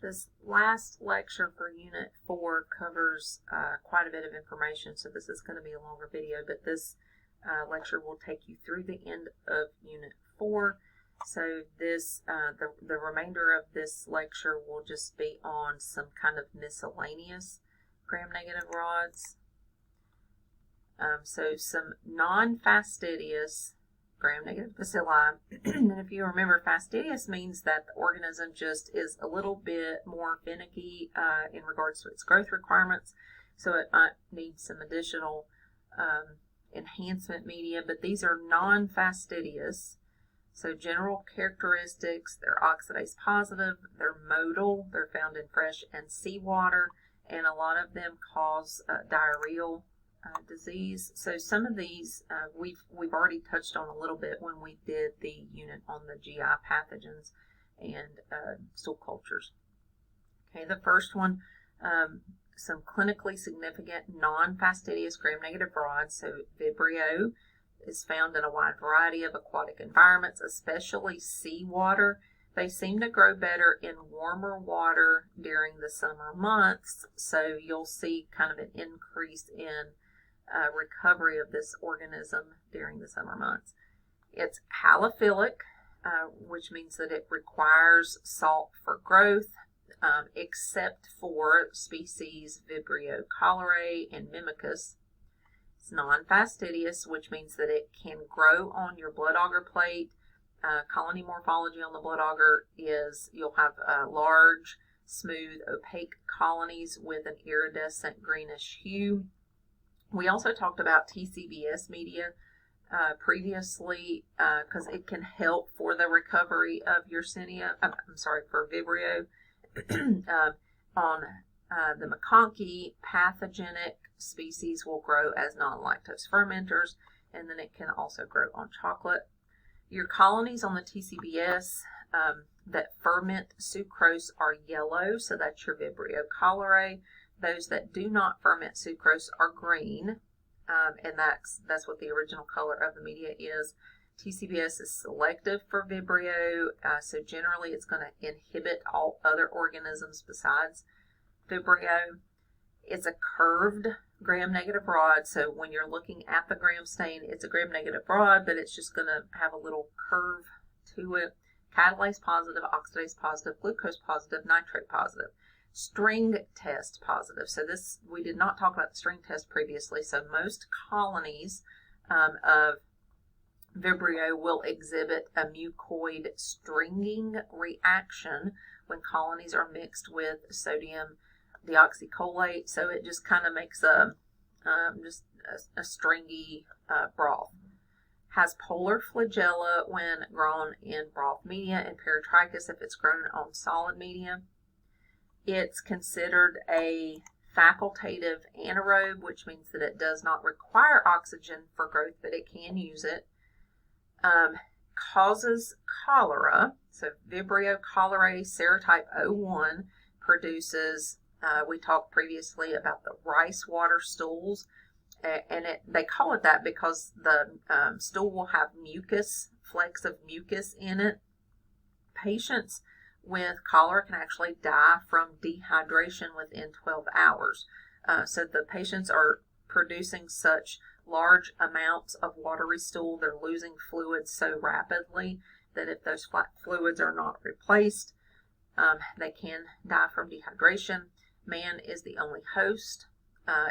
This last lecture for Unit 4 covers quite a bit of information, so this is going to be a longer video, but this lecture will take you through the end of Unit 4. So this, the remainder of this lecture will just be on some kind of miscellaneous gram-negative rods. So some non-fastidious gram-negative bacilli, and if you remember, fastidious means that the organism just is a little bit more finicky in regards to its growth requirements, so it might need some additional enhancement media, but these are non-fastidious. So general characteristics, they're oxidase positive, they're motile, they're found in fresh and seawater, and a lot of them cause diarrheal disease. So some of these we've already touched on a little bit when we did the unit on the GI pathogens and stool cultures. Okay, the first one, some clinically significant non-fastidious gram-negative rods. So Vibrio is found in a wide variety of aquatic environments, especially seawater. They seem to grow better in warmer water during the summer months, so you'll see kind of an increase in recovery of this organism during the summer months. It's halophilic, which means that it requires salt for growth, except for species Vibrio cholerae and Mimicus. It's non-fastidious, which means that it can grow on your blood auger plate. Colony morphology on the blood auger is you'll have large, smooth, opaque colonies with an iridescent greenish hue. We also talked about TCBS media previously because it can help for the recovery of Yersinia, for Vibrio. On the McConkey, pathogenic species will grow as non-lactose fermenters, and then it can also grow on chocolate. Your colonies on the TCBS that ferment sucrose are yellow, so that's your Vibrio cholerae. Those that do not ferment sucrose are green, and that's what the original color of the media is. TCBS is selective for Vibrio, so generally it's going to inhibit all other organisms besides Vibrio. It's a curved gram-negative rod, so when you're looking at the gram stain, it's a gram-negative rod, but it's just going to have a little curve to it. Catalase positive, oxidase positive, glucose positive, nitrate positive. String test positive. So this, we did not talk about the string test previously, so most colonies of Vibrio will exhibit a mucoid stringing reaction when colonies are mixed with sodium deoxycholate, so it just kind of makes a stringy broth. Has polar flagella when grown in broth media, and peritrichus if it's grown on solid media. It's considered a facultative anaerobe, which means that it does not require oxygen for growth, but it can use it. Causes cholera, so Vibrio cholerae serotype 01 produces, we talked previously about the rice water stools, and they call it that because the stool will have mucus, flakes of mucus in it. Patients with cholera can actually die from dehydration within 12 hours. So the patients are producing such large amounts of watery stool, they're losing fluids so rapidly that if those fluids are not replaced, they can die from dehydration. Man is the only host.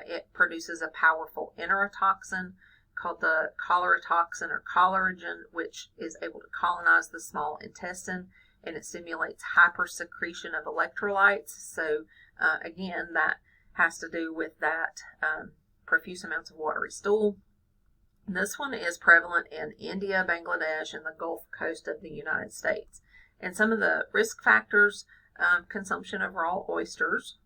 It produces a powerful enterotoxin called the cholera toxin or choleragen, which is able to colonize the small intestine, and it stimulates hypersecretion of electrolytes. So again, that has to do with that profuse amounts of watery stool. This one is prevalent in India, Bangladesh, and the Gulf Coast of the United States. And some of the risk factors, consumption of raw oysters,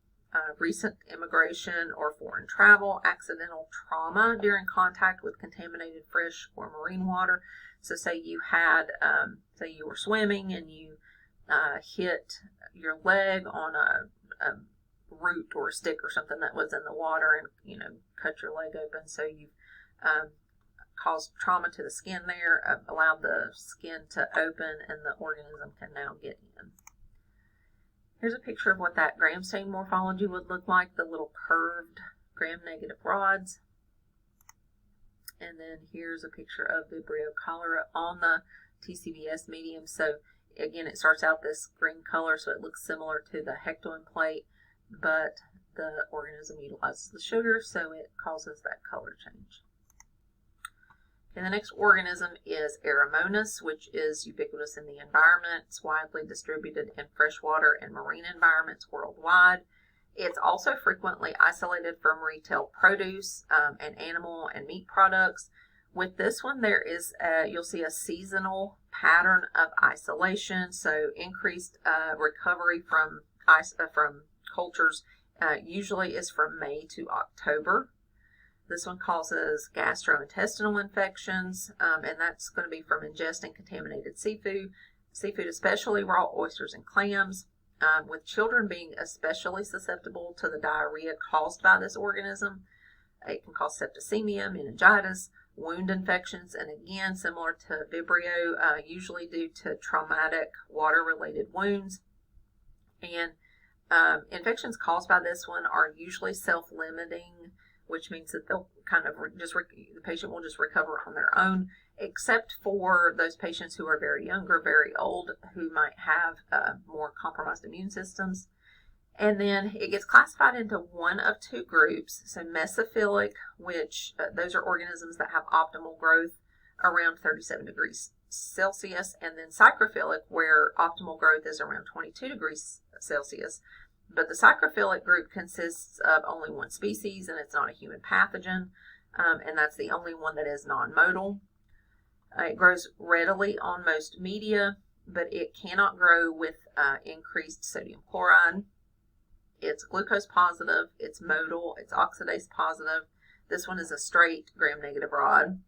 recent immigration or foreign travel, accidental trauma during contact with contaminated fresh or marine water. So say you had, say you were swimming and you hit your leg on a root or a stick or something that was in the water and, cut your leg open. So you've caused trauma to the skin there, allowed the skin to open, and the organism can now get in. Here's a picture of what that gram-stain morphology would look like, the little curved gram-negative rods. And then here's a picture of Vibrio cholera on the TCBS medium. So again, it starts out this green color, so it looks similar to the hectoin plate, but the organism utilizes the sugar, so it causes that color change. And the next organism is Aeromonas, which is ubiquitous in the environment. It's widely distributed in freshwater and marine environments worldwide. It's also frequently isolated from retail produce and animal and meat products. With this one, there is you'll see a seasonal pattern of isolation, so increased recovery from cultures usually is from May to October. This one causes gastrointestinal infections, and that's going to be from ingesting contaminated seafood, especially raw oysters and clams, with children being especially susceptible to the diarrhea caused by this organism. It can cause septicemia, meningitis, wound infections, and again, similar to Vibrio, usually due to traumatic water-related wounds. And infections caused by this one are usually self-limiting, which means that they'll kind of the patient will just recover on their own, except for those patients who are very young or very old who might have more compromised immune systems. And then it gets classified into one of two groups. So mesophilic, which those are organisms that have optimal growth around 37 degrees Celsius, and then psychrophilic, where optimal growth is around 22 degrees Celsius. But the psychrophilic group consists of only one species, and it's not a human pathogen, and that's the only one that is non-modal. It grows readily on most media, but it cannot grow with increased sodium chloride. It's glucose positive, it's modal, it's oxidase positive. This one is a straight gram-negative rod.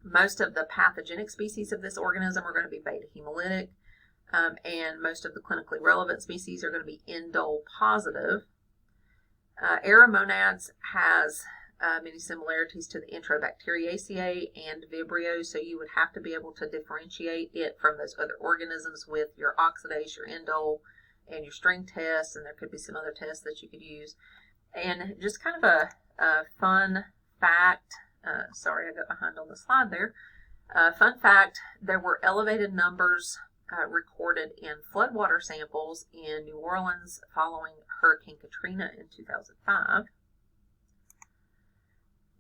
Most of the pathogenic species of this organism are going to be beta hemolytic. And most of the clinically relevant species are going to be indole positive. Aeromonads has many similarities to the Enterobacteriaceae and Vibrio, so you would have to be able to differentiate it from those other organisms with your oxidase, your indole, and your string test, and there could be some other tests that you could use. And just kind of a fun fact, sorry I got behind on the slide there. Fun fact, there were elevated numbers recorded in floodwater samples in New Orleans following Hurricane Katrina in 2005.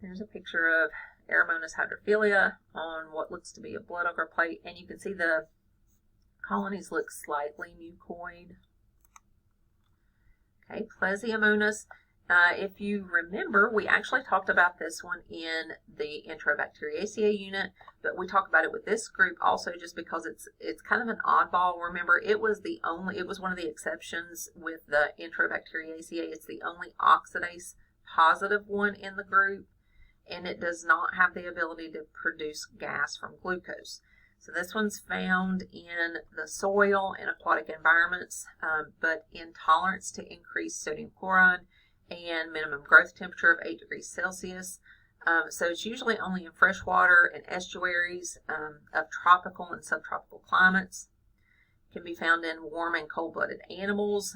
There's a picture of Aeromonas hydrophilia on what looks to be a blood agar plate, and you can see the colonies look slightly mucoid. Okay, Plesiomonas. If you remember, we actually talked about this one in the Enterobacteriaceae unit, but we talk about it with this group also just because it's kind of an oddball. Remember, it was one of the exceptions with the Enterobacteriaceae. It's the only oxidase positive one in the group, and it does not have the ability to produce gas from glucose. So this one's found in the soil and aquatic environments, but intolerance to increased sodium chloride and minimum growth temperature of 8 degrees Celsius. So it's usually only in freshwater and estuaries of tropical and subtropical climates. It can be found in warm and cold-blooded animals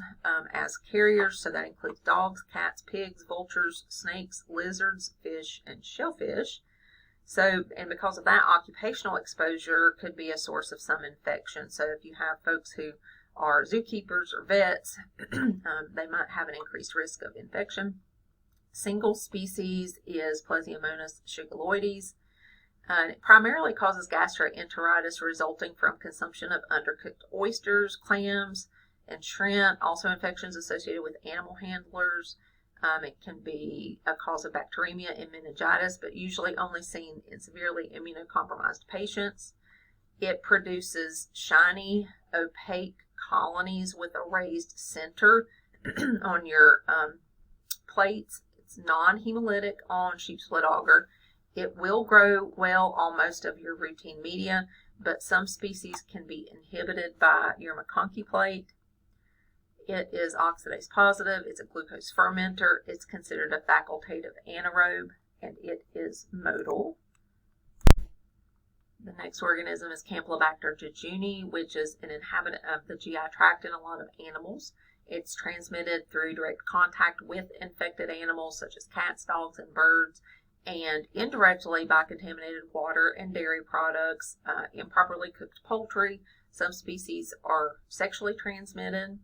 as carriers, so that includes dogs, cats, pigs, vultures, snakes, lizards, fish, and shellfish. So, and because of that, occupational exposure could be a source of some infection. So if you have folks who are zookeepers or vets, they might have an increased risk of infection. Single species is Plesiomonas shigaloides. It primarily causes gastroenteritis resulting from consumption of undercooked oysters, clams, and shrimp. Also infections associated with animal handlers. It can be a cause of bacteremia and meningitis, but usually only seen in severely immunocompromised patients. It produces shiny, opaque colonies with a raised center on your plates. It's non-hemolytic on sheep's blood agar. It will grow well on most of your routine media, but some species can be inhibited by your McConkey plate. It is oxidase positive. It's a glucose fermenter. It's considered a facultative anaerobe, and it is modal. The next organism is Campylobacter jejuni, which is an inhabitant of the GI tract in a lot of animals. It's transmitted through direct contact with infected animals such as cats, dogs, and birds, and indirectly by contaminated water and dairy products, improperly cooked poultry. Some species are sexually transmitted.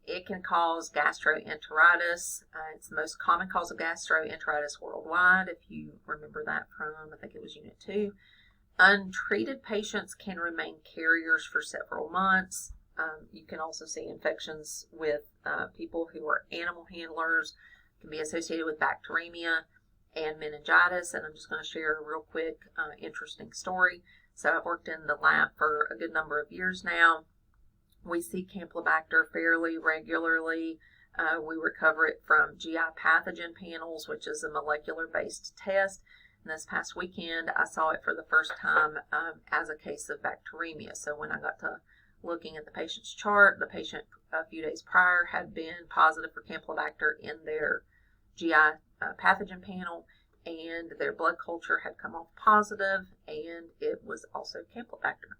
It can cause gastroenteritis. It's the most common cause of gastroenteritis worldwide, if you remember that from, I think it was Unit 2. Untreated patients can remain carriers for several months. You can also see infections with people who are animal handlers. It can be associated with bacteremia and meningitis. And I'm just going to share a real quick interesting story. So I've worked in the lab for a good number of years now. We see Campylobacter fairly regularly. We recover it from GI pathogen panels, which is a molecular-based test. And this past weekend, I saw it for the first time as a case of bacteremia. So when I got to looking at the patient's chart, the patient a few days prior had been positive for Campylobacter in their GI pathogen panel, and their blood culture had come off positive, and it was also Campylobacter.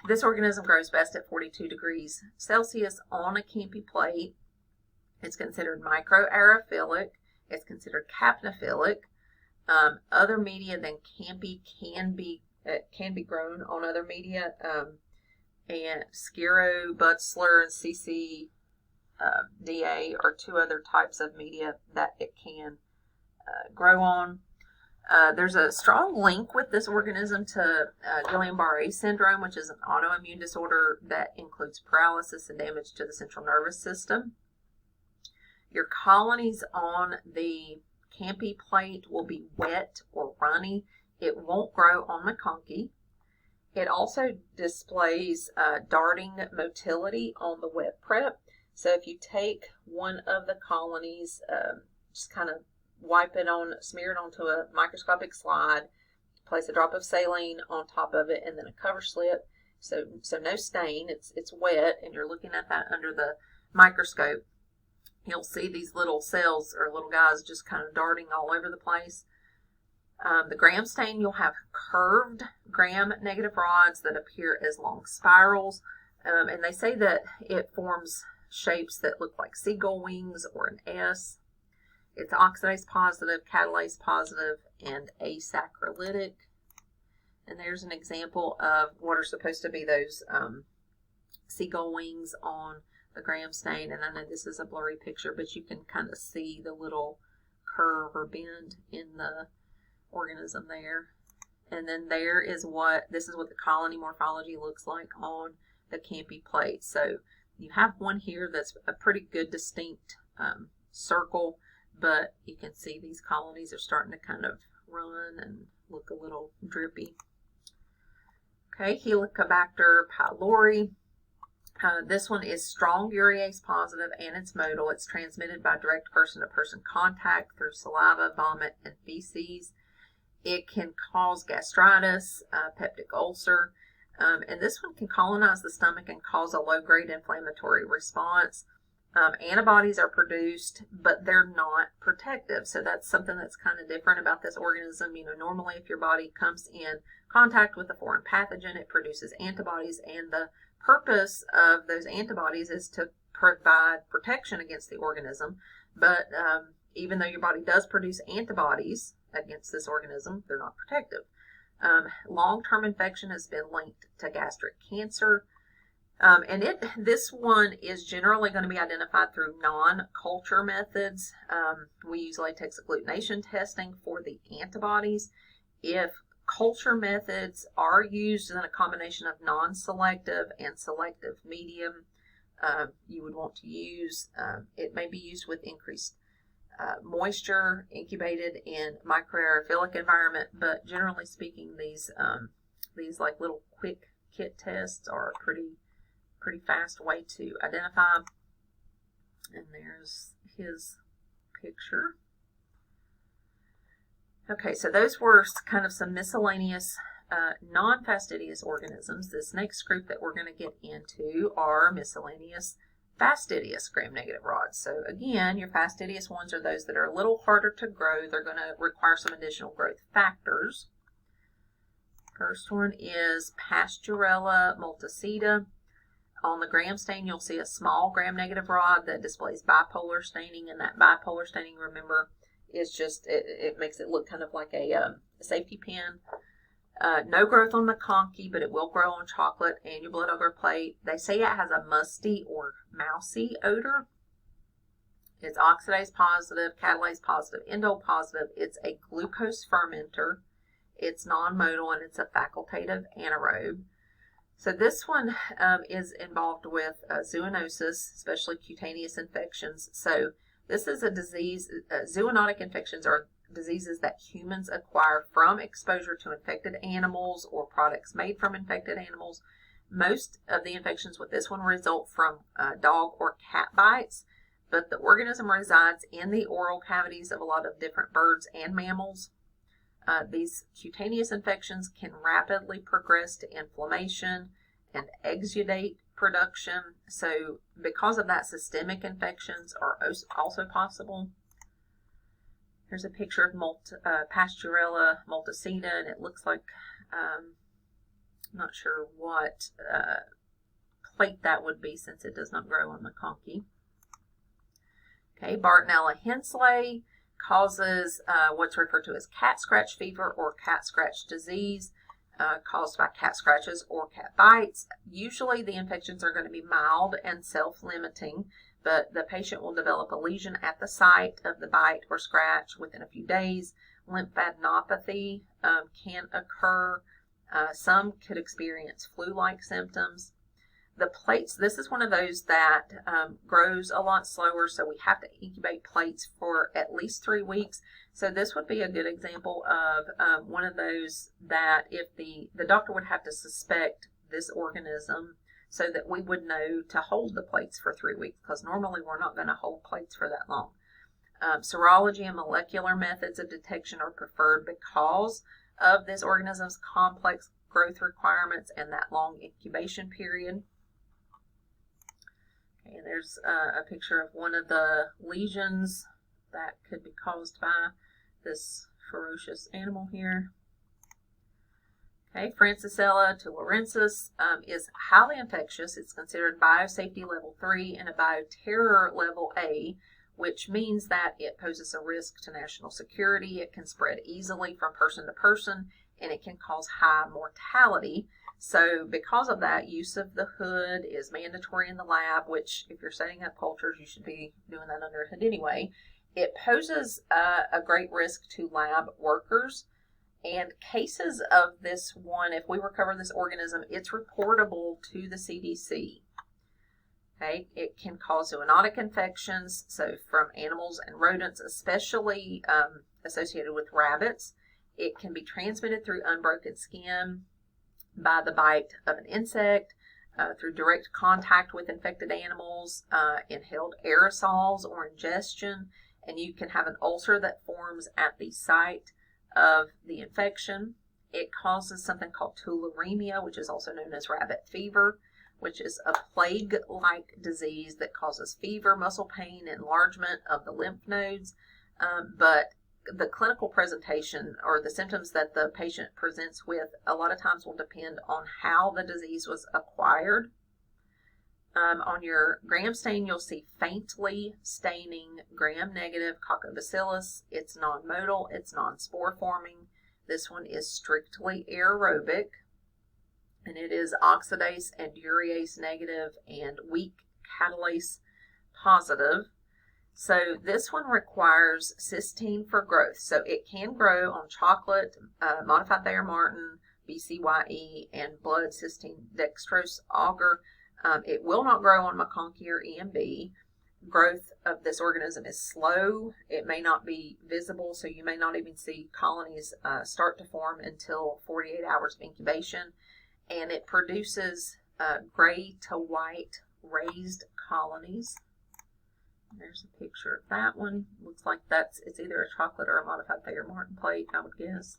This organism grows best at 42 degrees Celsius on a Campy plate. It's considered microaerophilic. It's considered capnophilic. Other media than Campy can be grown on other media, and Sciro, Butzler, and CCDA are two other types of media that it can grow on. There's a strong link with this organism to Guillain-Barré syndrome, which is an autoimmune disorder that includes paralysis and damage to the central nervous system. Your colonies on the Campy plate will be wet or runny. It won't grow on McConkey. It also displays darting motility on the wet prep. So if you take one of the colonies, just kind of smear it onto a microscopic slide, place a drop of saline on top of it, and then a cover slip. So no stain. It's wet, and you're looking at that under the microscope. You'll see these little cells or little guys just kind of darting all over the place. The gram stain, you'll have curved gram-negative rods that appear as long spirals. And they say that it forms shapes that look like seagull wings or an S. It's oxidase positive, catalase positive, and asaccharydic. And there's an example of what are supposed to be those seagull wings on the gram stain. And I know this is a blurry picture, but you can kind of see the little curve or bend in the organism there. And then this is what the colony morphology looks like on the Campy plate. So you have one here that's a pretty good distinct circle, but you can see these colonies are starting to kind of run and look a little drippy. Okay, Helicobacter pylori. This one is strong urease positive, and it's motile. It's transmitted by direct person-to-person contact through saliva, vomit, and feces. It can cause gastritis, peptic ulcer, and this one can colonize the stomach and cause a low-grade inflammatory response. Antibodies are produced, but they're not protective. So that's something that's kind of different about this organism. Normally if your body comes in contact with a foreign pathogen, it produces antibodies, and the purpose of those antibodies is to provide protection against the organism. But even though your body does produce antibodies against this organism, they're not protective. Long-term infection has been linked to gastric cancer. This one is generally going to be identified through non-culture methods. We use latex agglutination testing for the antibodies. If culture methods are used in a combination of non-selective and selective medium, you would want to use, it may be used with increased moisture, incubated in microaerophilic environment, but generally speaking, these like little quick kit tests are a pretty fast way to identify. And there's his picture. Okay, so those were kind of some miscellaneous non-fastidious organisms. This next group that we're going to get into are miscellaneous fastidious gram-negative rods. So again, your fastidious ones are those that are a little harder to grow. They're going to require some additional growth factors. First one is Pasteurella multicida. On the gram stain, you'll see a small gram-negative rod that displays bipolar staining, and that bipolar staining, remember, is just, it makes it look kind of like a safety pin. No growth on McConkey, but it will grow on chocolate and your blood agar plate. They say it has a musty or mousy odor. It's oxidase positive, catalase positive, indole positive. It's a glucose fermenter. It's non-modal, and it's a facultative anaerobe. So this one is involved with zoonosis, especially cutaneous infections. So this is a disease. Zoonotic infections are diseases that humans acquire from exposure to infected animals or products made from infected animals. Most of the infections with this one result from dog or cat bites, but the organism resides in the oral cavities of a lot of different birds and mammals. These cutaneous infections can rapidly progress to inflammation and exudate production. So because of that, systemic infections are also possible. Here's a picture of Pasteurella multicida, and it looks like, I'm not sure what plate that would be since it does not grow on McConkey. Okay, Bartonella hensley causes what's referred to as cat scratch fever or cat scratch disease, caused by cat scratches or cat bites. Usually the infections are going to be mild and self-limiting, but the patient will develop a lesion at the site of the bite or scratch within a few days. Lymphadenopathy can occur. Some could experience flu-like symptoms. The plates, this is one of those that grows a lot slower, so we have to incubate plates for at least 3 weeks. So this would be a good example of one of those that if the doctor would have to suspect this organism so that we would know to hold the plates for 3 weeks, because normally we're not going to hold plates for that long. Serology and molecular methods of detection are preferred because of this organism's complex growth requirements and that long incubation period. Okay, and there's a picture of one of the lesions that could be caused by this ferocious animal here. Okay, Francisella tularensis is highly infectious. It's considered biosafety level 3 and a bioterror level A, which means that it poses a risk to national security. It can spread easily from person to person, and it can cause high mortality. So because of that, use of the hood is mandatory in the lab, which if you're setting up cultures, you should be doing that under a hood anyway. It poses a great risk to lab workers. And cases of this one, if we recover this organism, it's reportable to the CDC. Okay, it can cause zoonotic infections, so from animals and rodents, especially associated with rabbits. It can be transmitted through unbroken skin, by the bite of an insect, through direct contact with infected animals, inhaled aerosols or ingestion, and you can have an ulcer that forms at the site of the infection. It causes something called tularemia, which is also known as rabbit fever, which is a plague-like disease that causes fever, muscle pain, enlargement of the lymph nodes, but the clinical presentation or the symptoms that the patient presents with a lot of times will depend on how the disease was acquired. On your gram stain, you'll see faintly staining gram-negative coccobacillus. It's non-modal, it's non-spore forming. This one is strictly aerobic, and it is oxidase and urease negative and weak catalase positive. So this one requires cysteine for growth. So it can grow on chocolate, modified Thayer-Martin, BCYE, and blood cysteine dextrose agar. It will not grow on McConkey or EMB. Growth of this organism is slow. It may not be visible, so you may not even see colonies start to form until 48 hours of incubation. And it produces gray to white raised colonies. There's a picture of that one. Looks like it's either a chocolate or a modified Thayer-Martin plate, I would guess.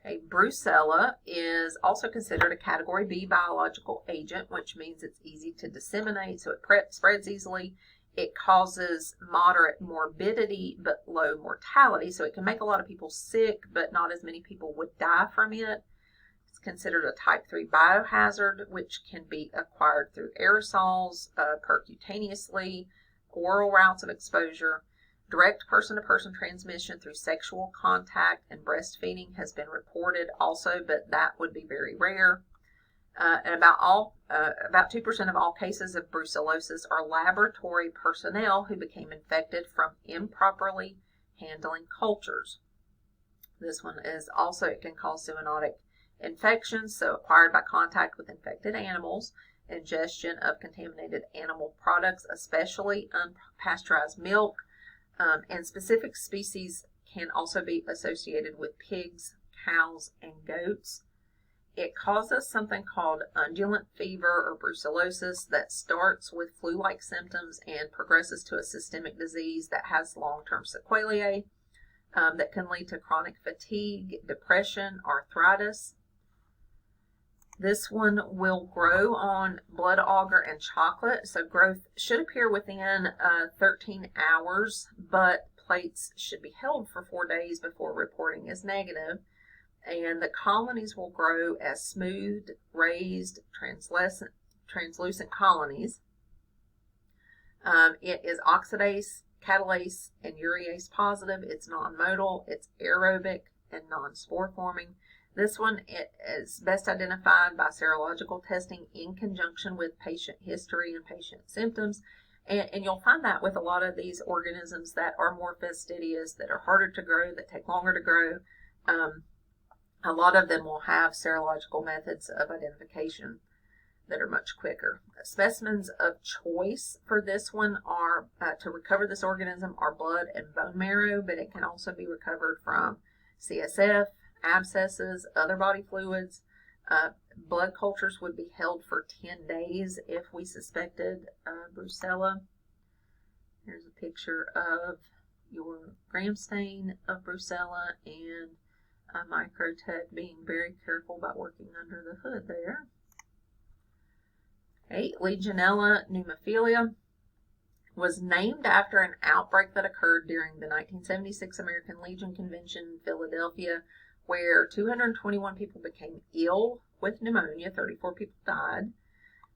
Okay, Brucella is also considered a Category B biological agent, which means it's easy to disseminate, so it spreads easily. It causes moderate morbidity but low mortality, so it can make a lot of people sick, but not as many people would die from it. It's considered a type 3 biohazard, which can be acquired through aerosols, percutaneously, oral routes of exposure. Direct person-to-person transmission through sexual contact and breastfeeding has been reported also, but that would be very rare. And about 2% of all cases of brucellosis are laboratory personnel who became infected from improperly handling cultures. This one is also, it can cause zoonotic infections, so acquired by contact with infected animals, ingestion of contaminated animal products, especially unpasteurized milk, and specific species can also be associated with pigs, cows, and goats. It causes something called undulant fever or brucellosis that starts with flu-like symptoms and progresses to a systemic disease that has long-term sequelae that can lead to chronic fatigue, depression, arthritis. This one will grow on blood agar and chocolate, so growth should appear within 13 hours, but plates should be held for 4 days before reporting as negative. And the colonies will grow as smooth, raised, translucent colonies. It is oxidase, catalase, and urease positive. It's non-modal, it's aerobic, and non-spore forming. This one is best identified by serological testing in conjunction with patient history and patient symptoms. And you'll find that with a lot of these organisms that are more fastidious, that are harder to grow, that take longer to grow. A lot of them will have serological methods of identification that are much quicker. Specimens of choice for this one are, to recover this organism, are blood and bone marrow, but it can also be recovered from CSF, abscesses, other body fluids. Blood cultures would be held for 10 days if we suspected brucella. Here's a picture of your gram stain of brucella, and Microtech being very careful about working under the hood there. Okay, Legionella pneumophilia was named after an outbreak that occurred during the 1976 American Legion Convention in Philadelphia, where 221 people became ill with pneumonia, 34 people died.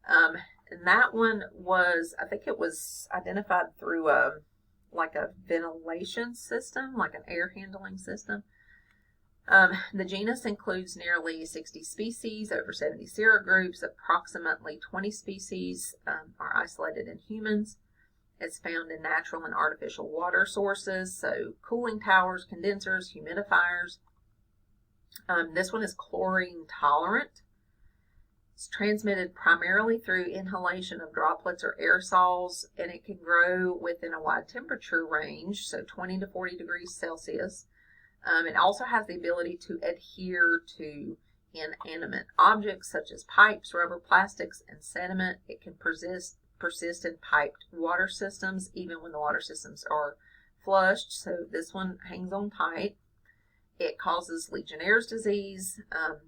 And that one was, I think it was identified through a ventilation system, like an air handling system. The genus includes nearly 60 species, over 70 serogroups. Approximately 20 species are isolated in humans. It's found in natural and artificial water sources, so cooling towers, condensers, humidifiers. This one is chlorine tolerant. It's transmitted primarily through inhalation of droplets or aerosols, and it can grow within a wide temperature range, so 20 to 40 degrees Celsius. It also has the ability to adhere to inanimate objects such as pipes, rubber, plastics, and sediment. It can persist in piped water systems, even when the water systems are flushed, so this one hangs on tight. It causes Legionnaire's disease,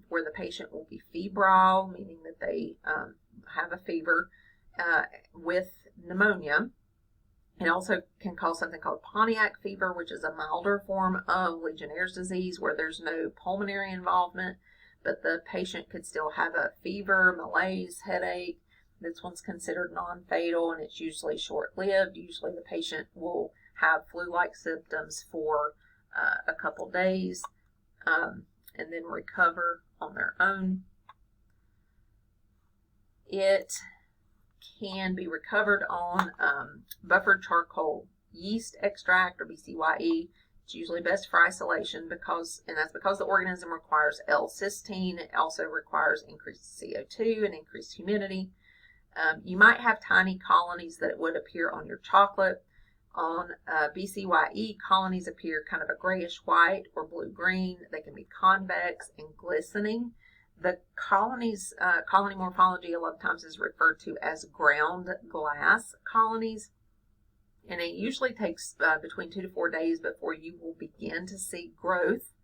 where the patient will be febrile, meaning that they have a fever with pneumonia. It also can cause something called Pontiac fever, which is a milder form of Legionnaire's disease where there's no pulmonary involvement, but the patient could still have a fever, malaise, headache. This one's considered non-fatal, and it's usually short-lived. Usually the patient will have flu-like symptoms for a couple days and then recover on their own. It can be recovered on buffered charcoal yeast extract, or BCYE. It's usually best for isolation that's because the organism requires L-cysteine. It also requires increased CO2 and increased humidity. You might have tiny colonies that would appear on your chocolate. On BCYE, colonies appear kind of a grayish white or blue-green. They can be convex and glistening. The colonies, colony morphology a lot of times is referred to as ground glass colonies, and it usually takes between 2 to 4 days before you will begin to see growth.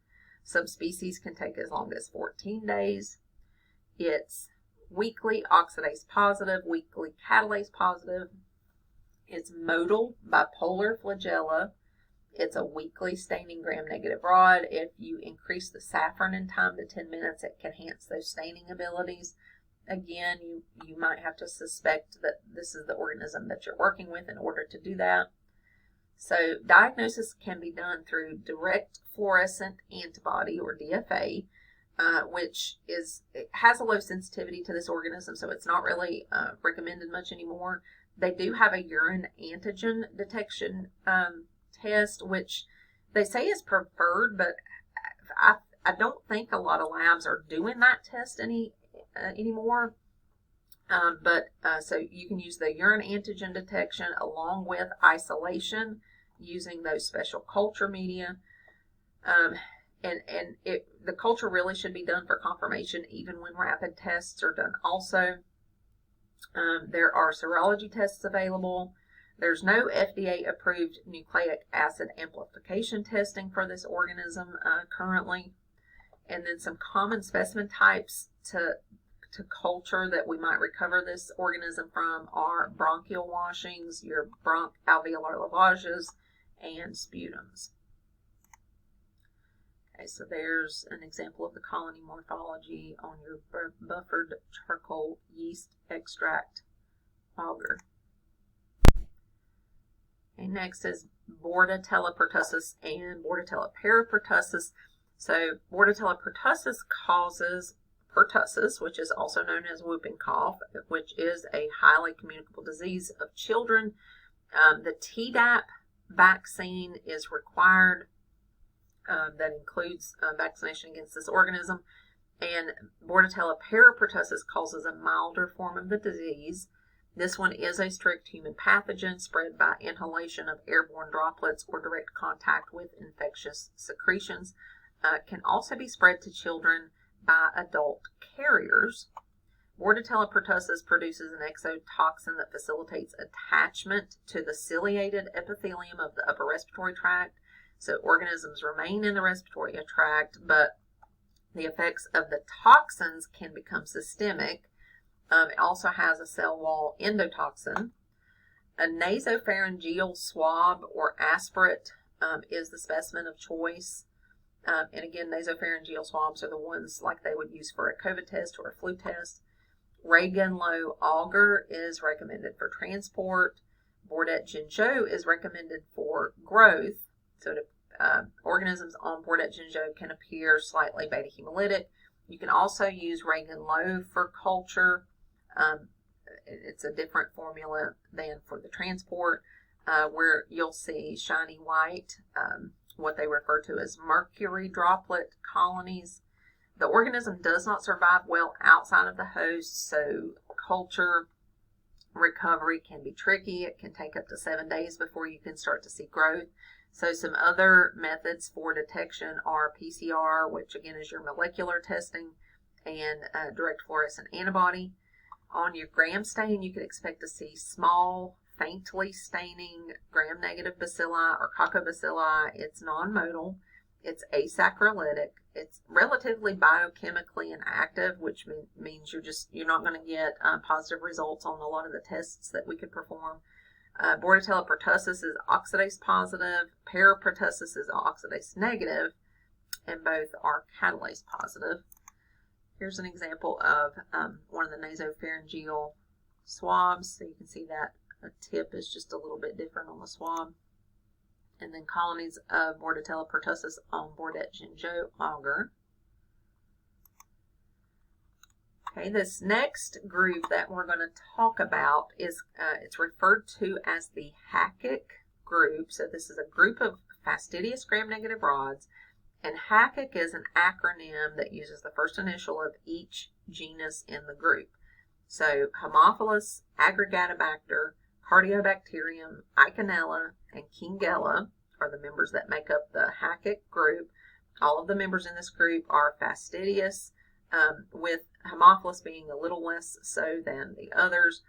Some species can take as long as 14 days. It's weakly oxidase positive, weakly catalase positive. It's motile bipolar flagella. It's a weakly staining gram-negative rod. If you increase the safranin time to 10 minutes, it can enhance those staining abilities. Again, you might have to suspect that this is the organism that you're working with in order to do that. So diagnosis can be done through direct fluorescent antibody, or DFA, which it has a low sensitivity to this organism, so it's not really recommended much anymore. They do have a urine antigen detection test, which they say is preferred, but I don't think a lot of labs are doing that test anymore. So you can use the urine antigen detection along with isolation using those special culture media. The culture really should be done for confirmation even when rapid tests are done also. There are serology tests available. There's no FDA-approved nucleic acid amplification testing for this organism currently. And then some common specimen types to culture that we might recover this organism from are bronchial washings, your bronchoalveolar lavages, and sputums. Okay, so there's an example of the colony morphology on your buffered charcoal yeast extract auger. Okay, next is Bordetella pertussis and Bordetella peripertussis. So Bordetella pertussis causes pertussis, which is also known as whooping cough, which is a highly communicable disease of children. The Tdap vaccine is required. That includes vaccination against this organism. And Bordetella peripertussis causes a milder form of the disease. This one is a strict human pathogen spread by inhalation of airborne droplets or direct contact with infectious secretions. Can also be spread to children by adult carriers. Bordetella pertussis produces an exotoxin that facilitates attachment to the ciliated epithelium of the upper respiratory tract. So organisms remain in the respiratory tract, but the effects of the toxins can become systemic. It also has a cell wall endotoxin. A nasopharyngeal swab or aspirate is the specimen of choice. And again, nasopharyngeal swabs are the ones like they would use for a COVID test or a flu test. Ray-gun-low auger is recommended for transport. Bordet-Genjot is recommended for growth. So organisms on Bordet-Genjot can appear slightly beta hemolytic. You can also use Ray-gun-low for culture. It's a different formula than for the transport, where you'll see shiny white, what they refer to as mercury droplet colonies. The organism does not survive well outside of the host, so culture recovery can be tricky. It can take up to 7 days before you can start to see growth. So some other methods for detection are PCR, which again is your molecular testing, and direct fluorescent antibody. On your gram stain, you can expect to see small, faintly staining gram-negative bacilli or coccobacilli. It's non-motile. It's asaccharolytic. It's relatively biochemically inactive, which means you're not going to get positive results on a lot of the tests that we could perform. Bordetella pertussis is oxidase positive. Peripertussis is oxidase negative, and both are catalase positive. Here's an example of one of the nasopharyngeal swabs. So you can see that a tip is just a little bit different on the swab. And then colonies of Bordetella pertussis on Bordet-Genjot auger. Okay, this next group that we're going to talk about is, it's referred to as the Hackett group. So this is a group of fastidious gram-negative rods. And Hackett is an acronym that uses the first initial of each genus in the group. So Haemophilus, Aggregatibacter, Cardiobacterium, Eikenella, and Kingella are the members that make up the Hackett group. All of the members in this group are fastidious, with Haemophilus being a little less so than the others.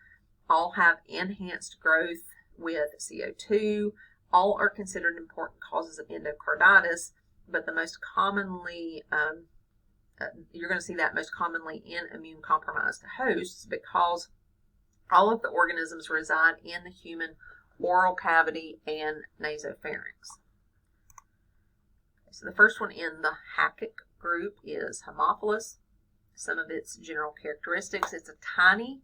All have enhanced growth with CO2. All are considered important causes of endocarditis, but the most commonly, you're going to see that most commonly in immune-compromised hosts, because all of the organisms reside in the human oral cavity, and nasopharynx. So the first one in the Hackett group is Haemophilus. Some of its general characteristics: it's a tiny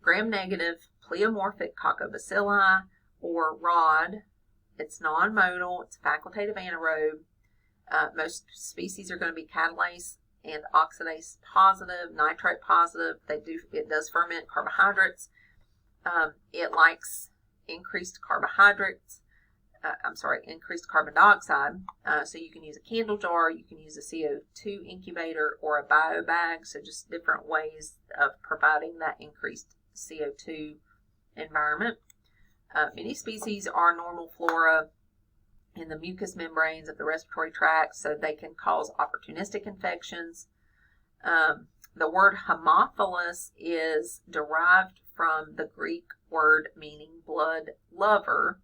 gram-negative pleomorphic coccobacilli or rod. It's non-modal. It's facultative anaerobe. Most species are going to be catalase and oxidase positive, nitrate positive. It does ferment carbohydrates. It likes increased increased carbon dioxide. So you can use a candle jar, you can use a CO2 incubator, or a bio bag. So just different ways of providing that increased CO2 environment. Many species are normal flora in the mucous membranes of the respiratory tract, so they can cause opportunistic infections. The word Haemophilus is derived from the Greek word meaning blood lover.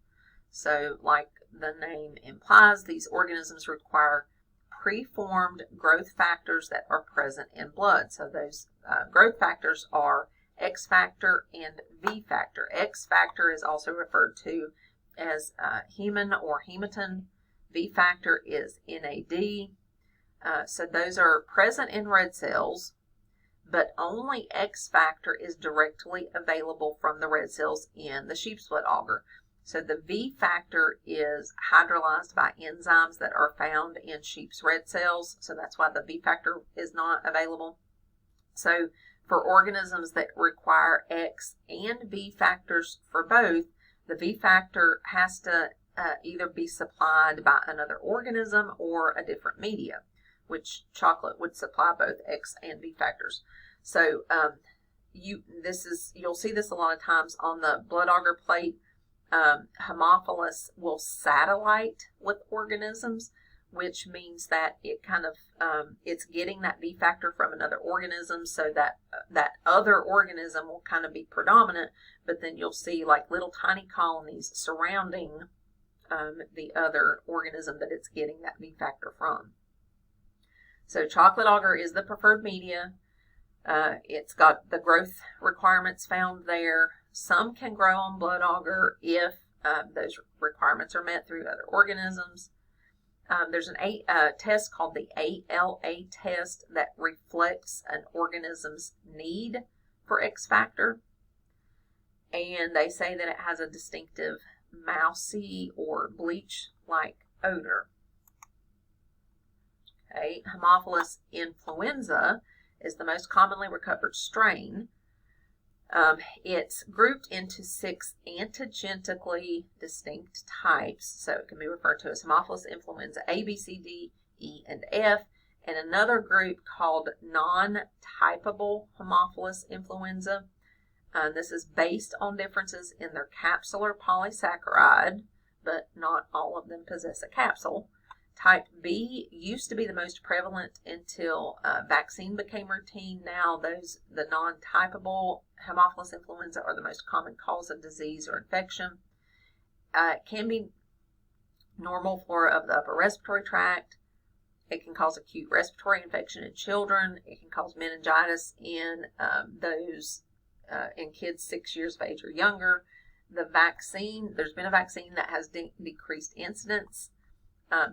So, like the name implies, these organisms require preformed growth factors that are present in blood. So those growth factors are X factor and V factor. X factor is also referred to as hemin or hematin. V factor is NAD. So those are present in red cells, but only X factor is directly available from the red cells in the sheep's blood agar. So the V factor is hydrolyzed by enzymes that are found in sheep's red cells. So that's why the V factor is not available. So for organisms that require X and V factors for both, the V factor has to either be supplied by another organism or a different media, which chocolate would supply both X and V factors. So you'll see this a lot of times on the blood agar plate. Haemophilus will satellite with organisms, which means that it kind of it's getting that V factor from another organism, so that that other organism will kind of be predominant, but then you'll see like little tiny colonies surrounding the other organism that it's getting that V factor from. So chocolate agar is the preferred media. It's got the growth requirements found there. Some can grow on blood agar if those requirements are met through other organisms. There's a test called the ALA test that reflects an organism's need for X factor. And they say that it has a distinctive mousy or bleach-like odor. Okay, Haemophilus influenza is the most commonly recovered strain. It's grouped into 6 antigenically distinct types, so it can be referred to as Haemophilus influenza A, B, C, D, E, and F, and another group called non-typable Haemophilus influenza. This is based on differences in their capsular polysaccharide, but not all of them possess a capsule. Type B used to be the most prevalent until vaccine became routine. Now the non-typable Haemophilus influenza are the most common cause of disease or infection. It can be normal flora of the upper respiratory tract. It can cause acute respiratory infection in children. It can cause meningitis in in kids 6 years of age or younger. There's been a vaccine that has decreased incidence.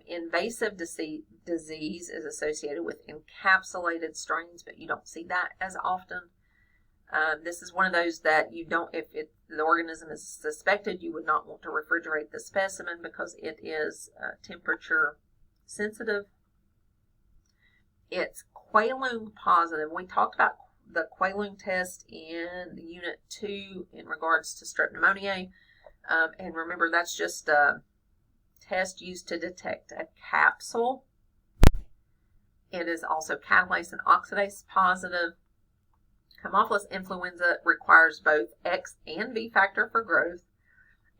Invasive disease is associated with encapsulated strains, but you don't see that as often. This is one of those that you don't, if the organism is suspected, you would not want to refrigerate the specimen because it is temperature sensitive. It's Quaalude positive. We talked about the Quaalude test in Unit 2 in regards to strep pneumoniae. And remember, that's just a test used to detect a capsule. It is also catalase and oxidase positive. Haemophilus influenza requires both X and V factor for growth.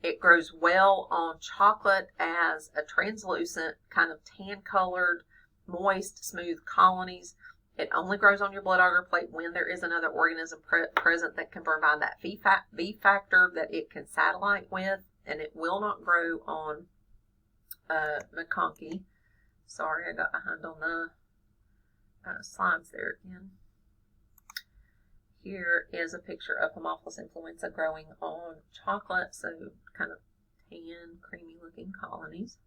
It grows well on chocolate as a translucent, kind of tan-colored, moist, smooth colonies. It only grows on your blood agar plate when there is another organism present that can provide that V factor that it can satellite with, and it will not grow on McConkey. Sorry, I got behind on the slides there again. Here is a picture of Haemophilus influenza growing on chocolate, so kind of tan, creamy looking colonies.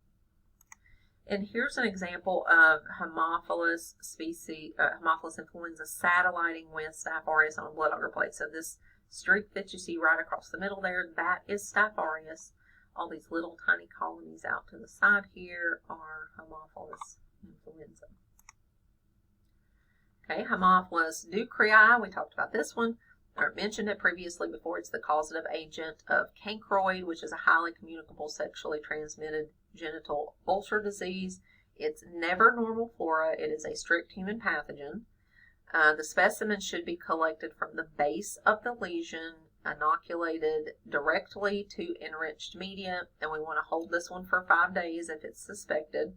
And here's an example of Haemophilus species, Haemophilus influenza satelliting with Staph aureus on blood agar plate. So this streak that you see right across the middle there, that is Staph aureus. All these little tiny colonies out to the side here are Haemophilus influenza. Okay, Haemophilus ducreyi, we talked about this one, or mentioned it previously before. It's the causative agent of cancroid, which is a highly communicable sexually transmitted genital ulcer disease. It's never normal flora. It is a strict human pathogen. The specimen should be collected from the base of the lesion, inoculated directly to enriched media, and we want to hold this one for 5 days if it's suspected.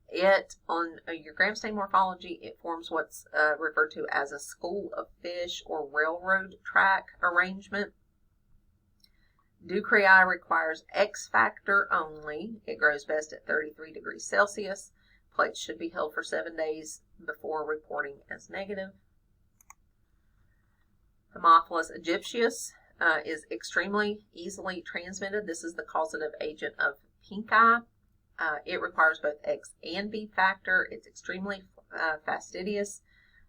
It, on your gram stain morphology, it forms what's referred to as a school of fish or railroad track arrangement. Ducreyi requires X factor only. It grows best at 33 degrees Celsius. Plates should be held for 7 days before reporting as negative. Haemophilus aegyptius is extremely easily transmitted. This is the causative agent of pink eye. It requires both X and B factor. It's extremely fastidious.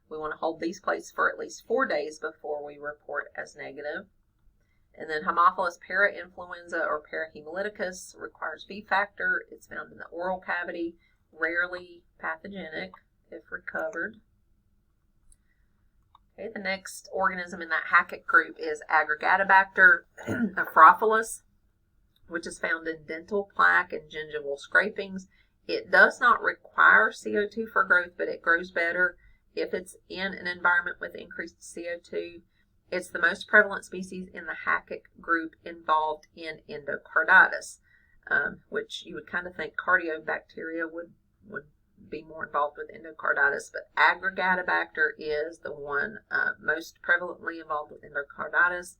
We want to hold these plates for at least 4 days before we report as negative. And then Haemophilus parainfluenza or parahemolyticus requires V factor. It's found in the oral cavity, rarely pathogenic if recovered. Okay, the next organism in that Hackett group is Aggregatibacter aphrophilus, which is found in dental plaque and gingival scrapings. It does not require CO2 for growth, but it grows better if it's in an environment with increased CO2. It's the most prevalent species in the Hackett group involved in endocarditis, which you would kind of think cardiobacteria would be more involved with endocarditis, but Aggregatibacter is the one most prevalently involved with endocarditis.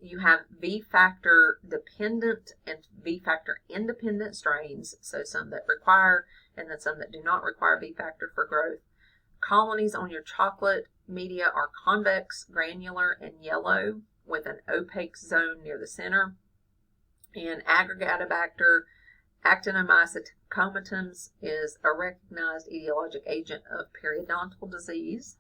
You have V factor dependent and V factor independent strains, so some that require and then some that do not require V factor for growth. Colonies on your chocolate media are convex, granular, and yellow with an opaque zone near the center. And Aggregatibacter actinomyces comatans is a recognized etiologic agent of periodontal disease.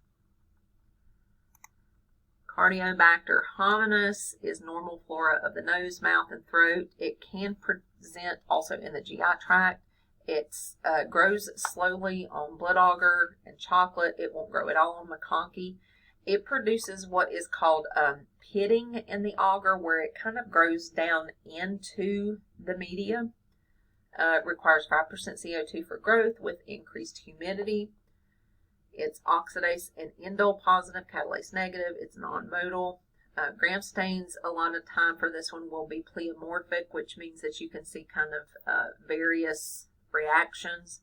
Cardiobacter hominis is normal flora of the nose, mouth, and throat. It can present also in the GI tract. It grows slowly on blood agar and chocolate. It won't grow at all on McConkey. It produces what is called pitting in the agar, where it kind of grows down into the media. It requires 5% CO2 for growth with increased humidity. It's oxidase and indole positive, catalase negative. It's non-modal. Gram stains, a lot of time for this one will be pleomorphic, which means that you can see kind of various reactions,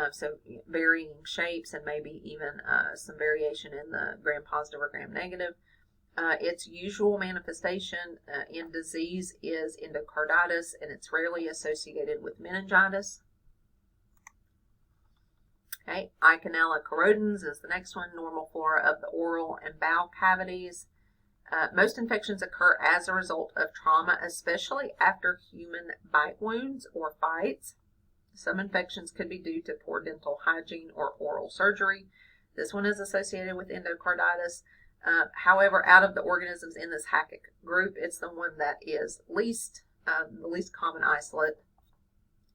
so varying shapes and maybe even some variation in the gram positive or gram negative. Its usual manifestation in disease is endocarditis, and it's rarely associated with meningitis. Okay, Eikenella corrodens is the next one, normal flora of the oral and bowel cavities. Most infections occur as a result of trauma, especially after human bite wounds or fights. Some infections could be due to poor dental hygiene or oral surgery. This one is associated with endocarditis. However, out of the organisms in this Hackett group, it's the one that is the least common isolate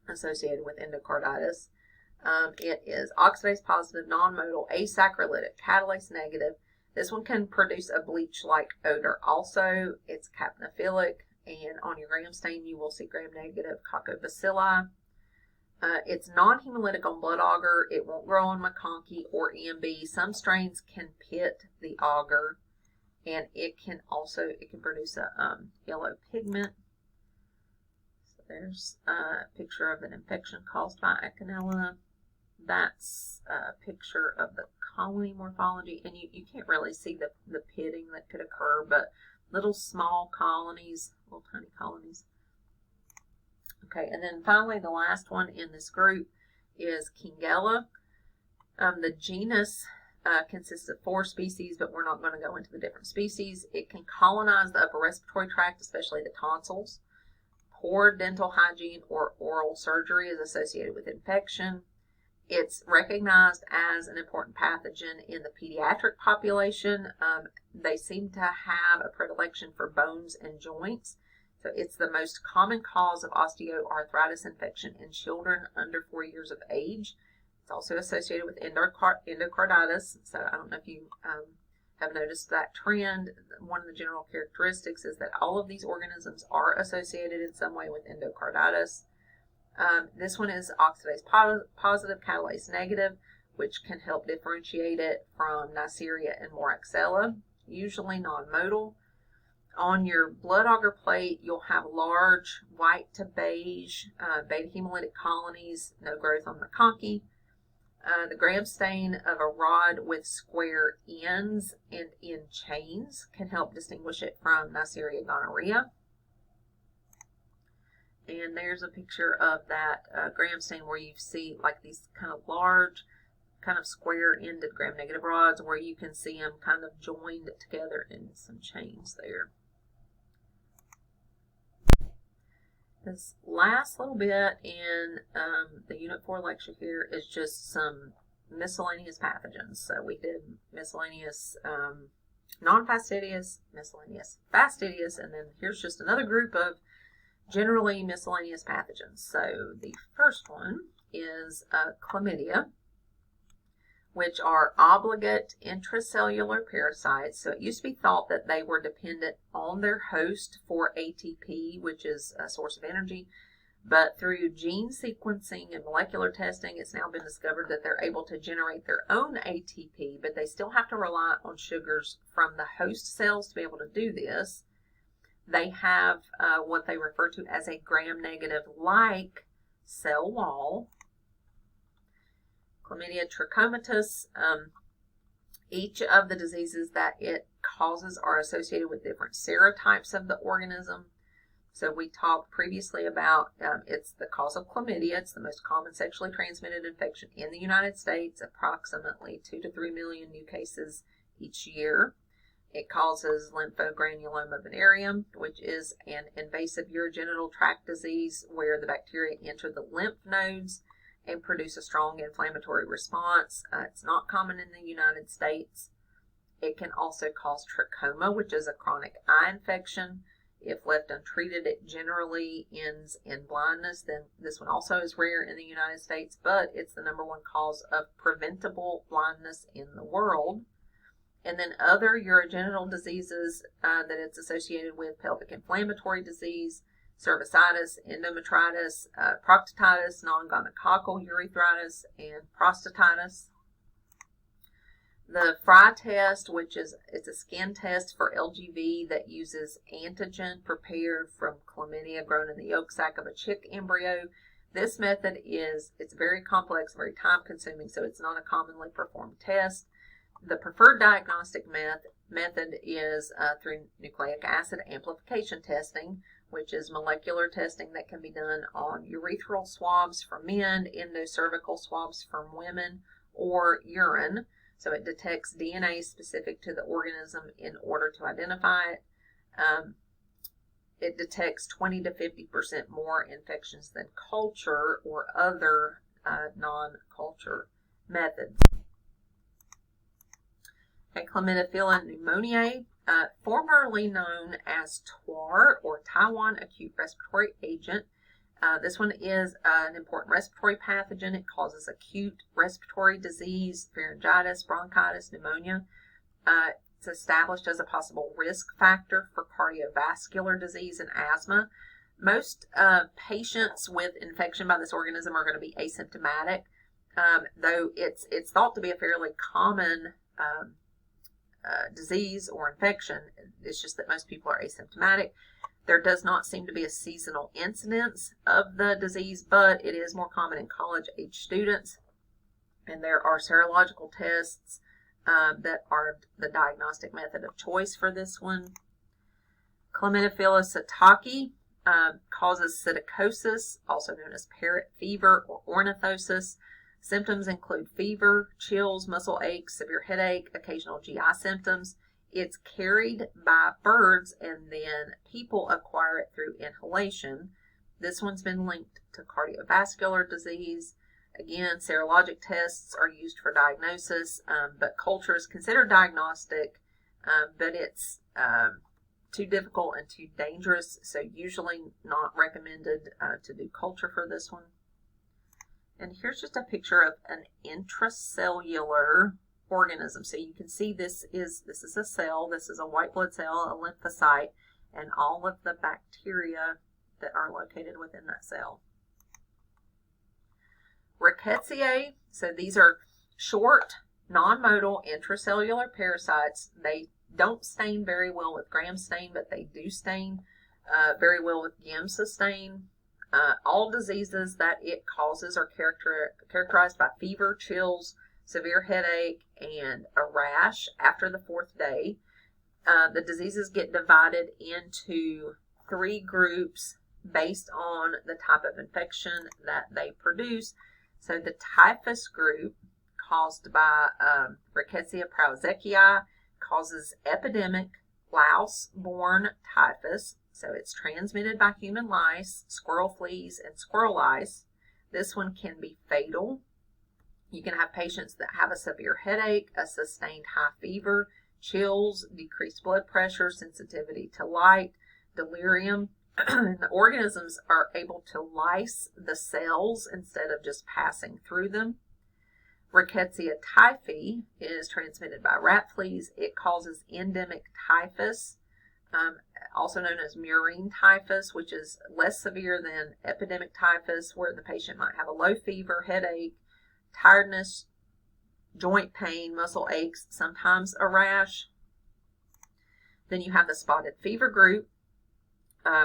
associated with endocarditis. It is oxidase positive, non-modal, asaccharilytic, catalase negative. This one can produce a bleach-like odor also. It's capnophilic, and on your gram stain you will see gram-negative coccobacilli. It's non-hemolytic on blood agar. It won't grow on McConkey or EMB. Some strains can pit the agar, and it can produce a yellow pigment. So there's a picture of an infection caused by Eikenella. That's a picture of the colony morphology, and you can't really see the pitting that could occur, but little small colonies, little tiny colonies. Okay, and then finally the last one in this group is Kingella. The genus consists of 4 species, but we're not going to go into the different species. It can colonize the upper respiratory tract, especially the tonsils. Poor dental hygiene or oral surgery is associated with infection. It's recognized as an important pathogen in the pediatric population. They seem to have a predilection for bones and joints. So it's the most common cause of osteoarthritis infection in children under 4 years of age. It's also associated with endocarditis. So I don't know if you have noticed that trend. One of the general characteristics is that all of these organisms are associated in some way with endocarditis. This one is oxidase positive, catalase negative, which can help differentiate it from Neisseria and Moraxella, usually non-modal. On your blood agar plate, you'll have large white to beige beta hemolytic colonies, no growth on the conky. The gram stain of a rod with square ends and in chains can help distinguish it from Neisseria gonorrhea. And there's a picture of that gram stain where you see like these kind of large, kind of square-ended gram-negative rods where you can see them kind of joined together in some chains there. This last little bit in the Unit 4 lecture here is just some miscellaneous pathogens. So we did miscellaneous non-fastidious, miscellaneous fastidious, and then here's just another group of generally miscellaneous pathogens. So the first one is chlamydia, which are obligate intracellular parasites. So it used to be thought that they were dependent on their host for ATP, which is a source of energy. But through gene sequencing and molecular testing, it's now been discovered that they're able to generate their own ATP, but they still have to rely on sugars from the host cells to be able to do this. They have what they refer to as a gram-negative like cell wall. Chlamydia trachomatis, each of the diseases that it causes are associated with different serotypes of the organism. So we talked previously about it's the cause of chlamydia. It's the most common sexually transmitted infection in the United States, approximately 2 to 3 million new cases each year. It causes lymphogranuloma venereum, which is an invasive urogenital tract disease where the bacteria enter the lymph nodes and produce a strong inflammatory response. It's not common in the United States. It can also cause trachoma, which is a chronic eye infection. If left untreated, it generally ends in blindness. Then this one also is rare in the United States, but it's the #1 cause of preventable blindness in the world. And then other urogenital diseases that it's associated with: pelvic inflammatory disease, cervicitis, endometritis, proctitis, non-gonococcal urethritis, and prostatitis. The Fry test, it's a skin test for LGV that uses antigen prepared from chlamydia grown in the yolk sac of a chick embryo. This method it's very complex, very time consuming, so it's not a commonly performed test. The preferred diagnostic method is through nucleic acid amplification testing, which is molecular testing that can be done on urethral swabs for men, endocervical swabs from women, or urine. So it detects DNA specific to the organism in order to identify it. It detects 20 to 50% more infections than culture or other non-culture methods. Chlamydophila pneumoniae, formerly known as TWAR or Taiwan Acute Respiratory Agent. This one is an important respiratory pathogen. It causes acute respiratory disease, pharyngitis, bronchitis, pneumonia. It's established as a possible risk factor for cardiovascular disease and asthma. Most patients with infection by this organism are going to be asymptomatic, though it's thought to be a fairly common disease or infection. It's just that most people are asymptomatic. There does not seem to be a seasonal incidence of the disease, but it is more common in college-age students. And there are serological tests that are the diagnostic method of choice for this one. Chlamydophila psittaci causes psittacosis, also known as parrot fever or ornithosis. Symptoms include fever, chills, muscle aches, severe headache, occasional GI symptoms. It's carried by birds, and then people acquire it through inhalation. This one's been linked to cardiovascular disease. Again, serologic tests are used for diagnosis, but culture is considered diagnostic, but it's too difficult and too dangerous, so usually not recommended to do culture for this one. And here's just a picture of an intracellular organism. So you can see this is a cell, this is a white blood cell, a lymphocyte, and all of the bacteria that are located within that cell. Rickettsia, so these are short, non-motile intracellular parasites. They don't stain very well with gram stain, but they do stain very well with Giemsa stain. All diseases that it causes are characterized by fever, chills, severe headache, and a rash after the 4th day. The diseases get divided into 3 groups based on the type of infection that they produce. So the typhus group, caused by Rickettsia prowazekii, causes epidemic louse-borne typhus. So it's transmitted by human lice, squirrel fleas, and squirrel lice. This one can be fatal. You can have patients that have a severe headache, a sustained high fever, chills, decreased blood pressure, sensitivity to light, delirium. And the organisms are able to lyse the cells instead of just passing through them. Rickettsia typhi is transmitted by rat fleas. It causes endemic typhus, also known as murine typhus, which is less severe than epidemic typhus, where the patient might have a low fever, headache, tiredness, joint pain, muscle aches, sometimes a rash. Then you have the spotted fever group,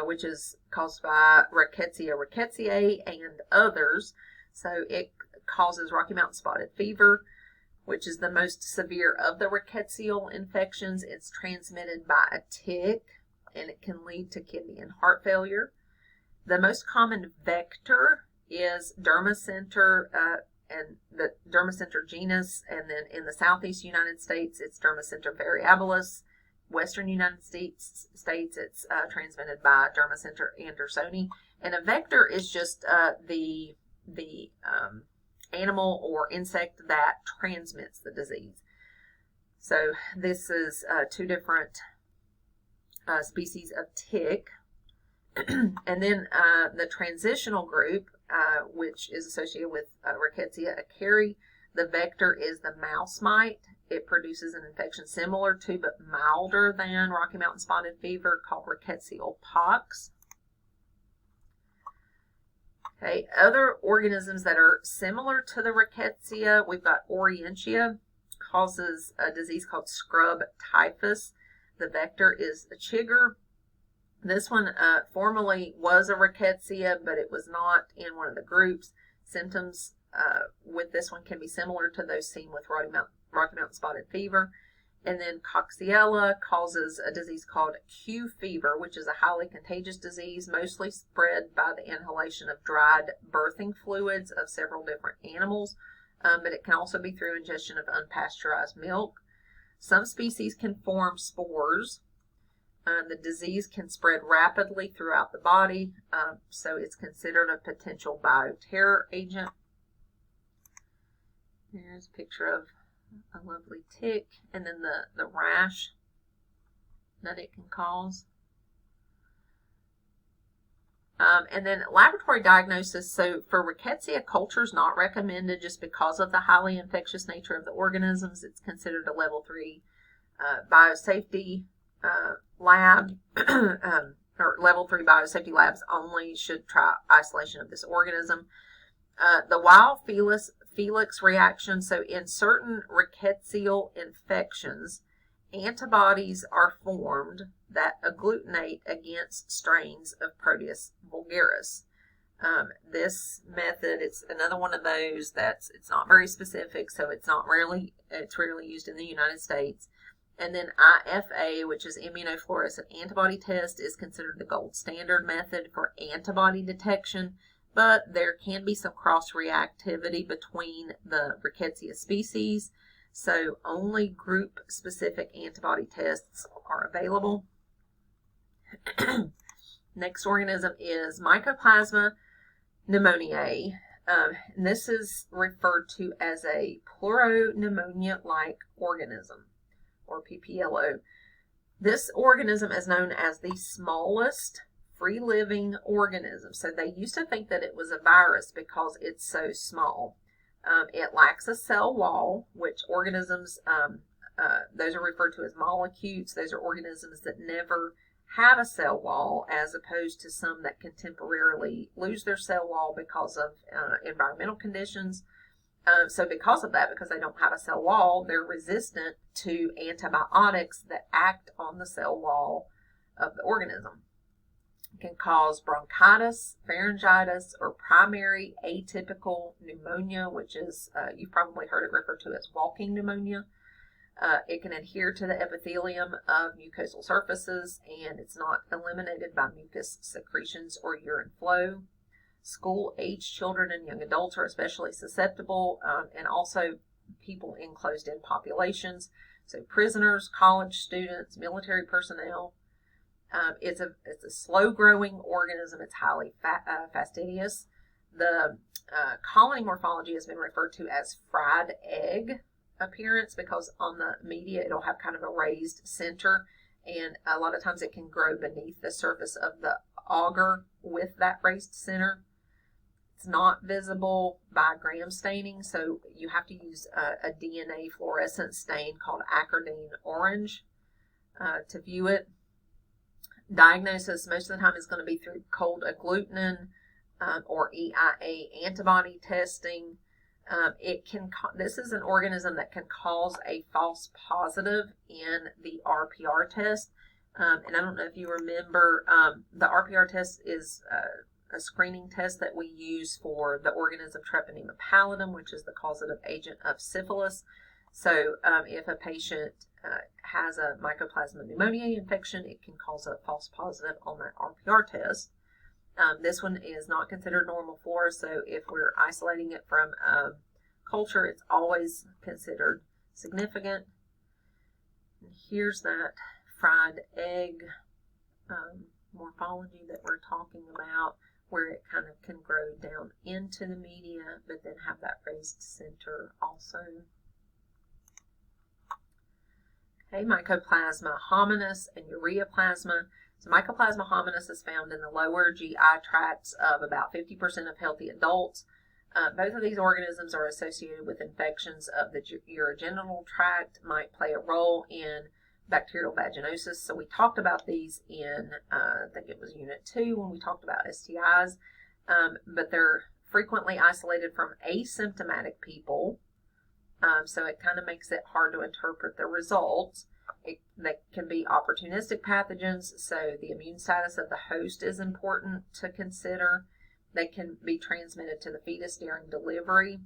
which is caused by Rickettsia rickettsiae and others. So it causes Rocky Mountain spotted fever, which is the most severe of the rickettsial infections. It's transmitted by a tick, and it can lead to kidney and heart failure. The most common vector is Dermacentor, and the Dermacentor genus, and then in the southeast United States, it's Dermacentor variabilis. Western United States, it's transmitted by Dermacentor andersoni. And a vector is just the animal or insect that transmits the disease. So this is 2 different species of tick. And then the transitional group, which is associated with Rickettsia acari, the vector is the mouse mite. It produces an infection similar to but milder than Rocky Mountain spotted fever called rickettsial pox. Okay, other organisms that are similar to the Rickettsia, we've got Orientia, causes a disease called scrub typhus. The vector is a chigger. This one formerly was a Rickettsia, but it was not in one of the groups. Symptoms with this one can be similar to those seen with Rocky Mountain spotted fever. And then Coxiella causes a disease called Q fever, which is a highly contagious disease, mostly spread by the inhalation of dried birthing fluids of several different animals, but it can also be through ingestion of unpasteurized milk. Some species can form spores. The disease can spread rapidly throughout the body, so it's considered a potential bioterror agent. Here's a picture of a lovely tick, and then the rash that it can cause. And then laboratory diagnosis. So for Rickettsia, culture is not recommended just because of the highly infectious nature of the organisms. It's considered a level 3 biosafety lab, or level 3 biosafety labs only should try isolation of this organism. The wild Felix reaction. So in certain rickettsial infections, antibodies are formed that agglutinate against strains of Proteus vulgaris. This method, it's another one of those it's not very specific, so it's rarely used in the United States. And then IFA, which is immunofluorescent antibody test, is considered the gold standard method for antibody detection. But there can be some cross-reactivity between the Rickettsia species, so only group-specific antibody tests are available. Next organism is Mycoplasma pneumoniae. And this is referred to as a pleuropneumonia-like organism, or PPLO. This organism is known as the smallest free-living organism. So they used to think that it was a virus because it's so small. It lacks a cell wall, which organisms, those are referred to as molecutes. Those are organisms that never have a cell wall, as opposed to some that can temporarily lose their cell wall because of environmental conditions. So because of that, because they don't have a cell wall, they're resistant to antibiotics that act on the cell wall of the organism. It can cause bronchitis, pharyngitis, or primary atypical pneumonia, which is, you've probably heard it referred to as walking pneumonia. It can adhere to the epithelium of mucosal surfaces, and it's not eliminated by mucus secretions or urine flow. School-aged children and young adults are especially susceptible, and also people in closed-in populations. So prisoners, college students, military personnel. It's a slow-growing organism. It's highly fastidious. The colony morphology has been referred to as fried egg appearance, because on the media it'll have kind of a raised center, and a lot of times it can grow beneath the surface of the auger with that raised center. It's not visible by gram staining, so you have to use a DNA fluorescent stain called acridine orange to view it. Diagnosis most of the time is going to be through cold agglutinin or EIA antibody testing. This is an organism that can cause a false positive in the RPR test. And I don't know if you remember, the RPR test is a screening test that we use for the organism Treponema pallidum, which is the causative agent of syphilis. So if a patient has a Mycoplasma pneumoniae infection, it can cause a false positive on that RPR test. This one is not considered normal flora, so if we're isolating it from culture, it's always considered significant. And here's that fried egg morphology that we're talking about, where it kind of can grow down into the media, but then have that raised center also. Okay, Mycoplasma hominis and ureaplasma. So Mycoplasma hominis is found in the lower GI tracts of about 50% of healthy adults. Both of these organisms are associated with infections of the urogenital tract, might play a role in bacterial vaginosis. So we talked about these in, I think it was Unit 2 when we talked about STIs, but they're frequently isolated from asymptomatic people. So it kind of makes it hard to interpret the results. They can be opportunistic pathogens, so the immune status of the host is important to consider. They can be transmitted to the fetus during delivery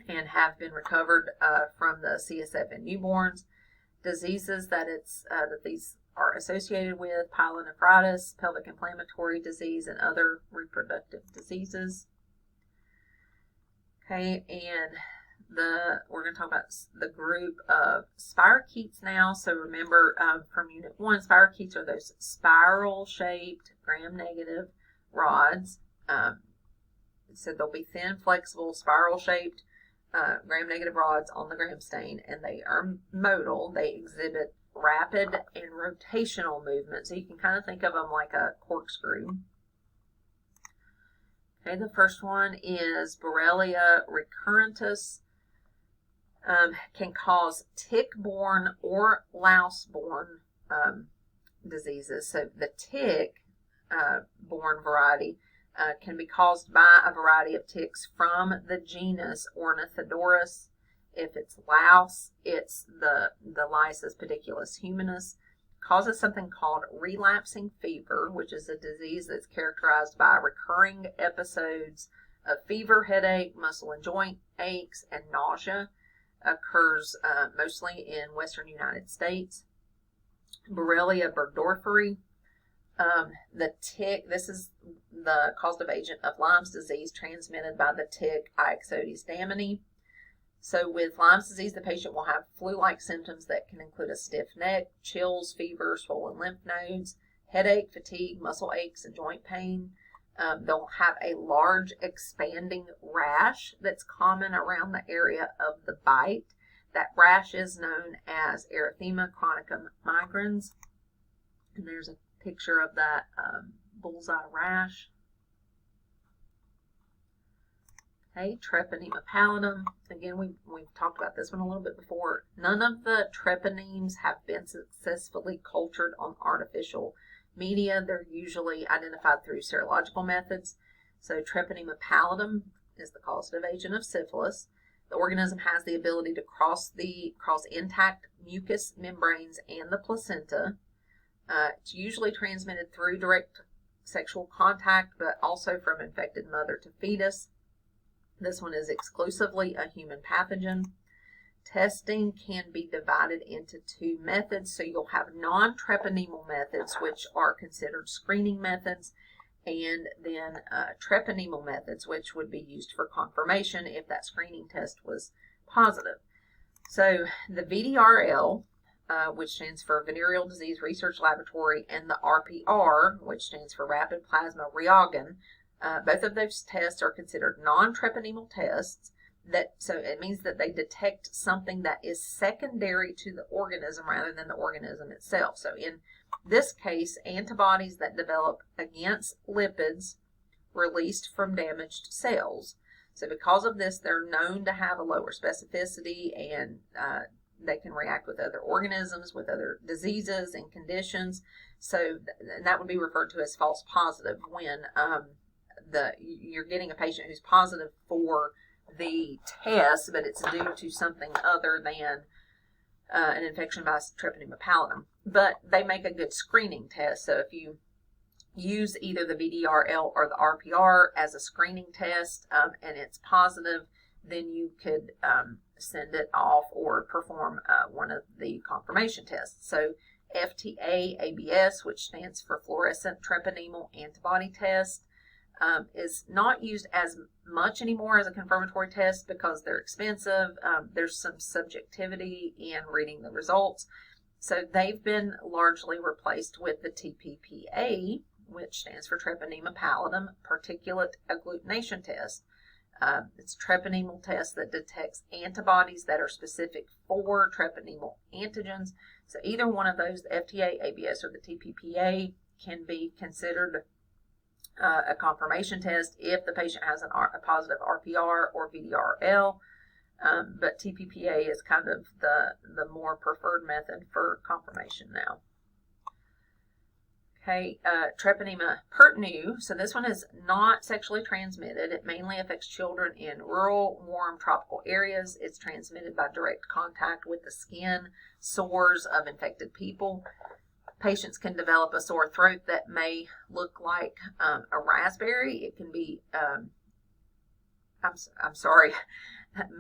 and have been recovered from the CSF in newborns. Diseases that these are associated with: pyelonephritis, pelvic inflammatory disease, and other reproductive diseases. Okay, and we're going to talk about the group of spirochetes now. So remember from Unit 1, spirochetes are those spiral-shaped, gram-negative rods. So they'll be thin, flexible, spiral-shaped gram-negative rods on the gram stain, and they are modal. They exhibit rapid and rotational movement. So you can kind of think of them like a corkscrew. Okay, the first one is Borrelia recurrentis. Can cause tick-borne or louse-borne diseases. So the tick-borne variety can be caused by a variety of ticks from the genus Ornithodorus. If it's louse, it's the Lysis pediculus humanus. Causes something called relapsing fever, which is a disease that's characterized by recurring episodes of fever, headache, muscle and joint aches, and nausea. Occurs mostly in western United States. Borrelia burgdorferi. The tick, this is the causative agent of Lyme's disease, transmitted by the tick Ixodes damini. So with Lyme's disease, the patient will have flu-like symptoms that can include a stiff neck, chills, fever, swollen lymph nodes, headache, fatigue, muscle aches, and joint pain. They'll have a large expanding rash that's common around the area of the bite. That rash is known as erythema chronicum migrans. And there's a picture of that bullseye rash. Okay, treponema pallidum. Again, we've talked about this one a little bit before. None of the treponemes have been successfully cultured on artificial media. They're usually identified through serological methods. So treponema pallidum is the causative agent of syphilis. The organism has the ability to cross intact mucous membranes and the placenta. It's usually transmitted through direct sexual contact, but also from infected mother to fetus. This one is exclusively a human pathogen. Testing can be divided into two methods. So you'll have non-treponemal methods, which are considered screening methods, and then treponemal methods, which would be used for confirmation if that screening test was positive. So the VDRL, which stands for Venereal Disease Research Laboratory, and the RPR, which stands for Rapid Plasma Reagen, both of those tests are considered non-treponemal tests. So it means that they detect something that is secondary to the organism rather than the organism itself. So in this case, antibodies that develop against lipids released from damaged cells. So because of this, they're known to have a lower specificity, and they can react with other organisms, with other diseases and conditions. So that would be referred to as false positive when you're getting a patient who's positive for the test, but it's due to something other than an infection by treponema pallidum. But they make a good screening test. So if you use either the VDRL or the RPR as a screening test and it's positive, then you could send it off or perform one of the confirmation tests. So FTA-ABS, which stands for fluorescent treponemal antibody test, is not used as much anymore as a confirmatory test because they're expensive. There's some subjectivity in reading the results. So they've been largely replaced with the TPPA, which stands for treponema pallidum particulate agglutination test. It's a treponemal test that detects antibodies that are specific for treponemal antigens. So either one of those, the FTA, ABS, or the TPPA, can be considered a confirmation test if the patient has a positive RPR or VDRL, but TPPA is kind of the more preferred method for confirmation now. Okay, treponema pertinu. So this one is not sexually transmitted. It mainly affects children in rural, warm, tropical areas. It's transmitted by direct contact with the skin, sores of infected people. Patients can develop a sore throat that may look like a raspberry. It can be, I'm sorry,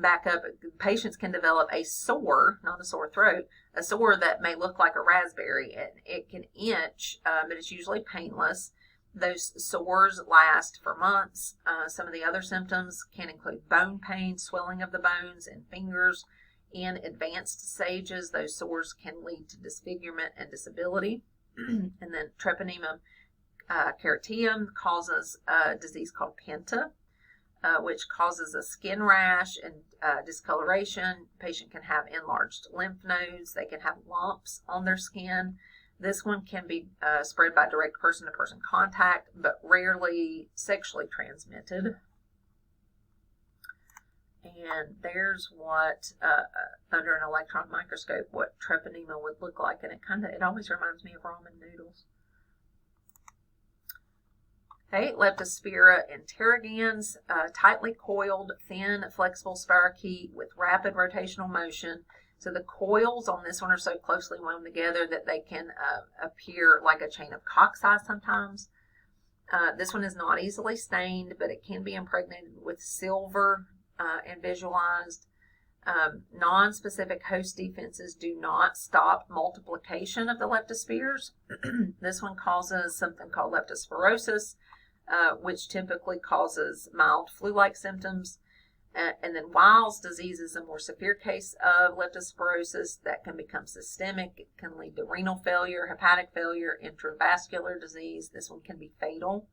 back up. Patients can develop a sore, not a sore throat, a sore that may look like a raspberry, and it can itch, but it's usually painless. Those sores last for months. Some of the other symptoms can include bone pain, swelling of the bones and fingers. In advanced stages, those sores can lead to disfigurement and disability. And then treponema keratium causes a disease called penta, which causes a skin rash and discoloration. The patient can have enlarged lymph nodes. They can have lumps on their skin. This one can be spread by direct person-to-person contact, but rarely sexually transmitted. And there's what, under an electron microscope, what treponema would look like. And it always reminds me of ramen noodles. Okay, Leptospira interrogans, tightly coiled, thin, flexible spirochete with rapid rotational motion. So the coils on this one are so closely wound together that they can appear like a chain of cocci sometimes. This one is not easily stained, but it can be impregnated with silver and visualized. Non-specific host defenses do not stop multiplication of the leptospirs. This one causes something called leptospirosis, which typically causes mild flu-like symptoms. And then Weil's disease is a more severe case of leptospirosis that can become systemic. It can lead to renal failure, hepatic failure, intravascular disease. This one can be fatal.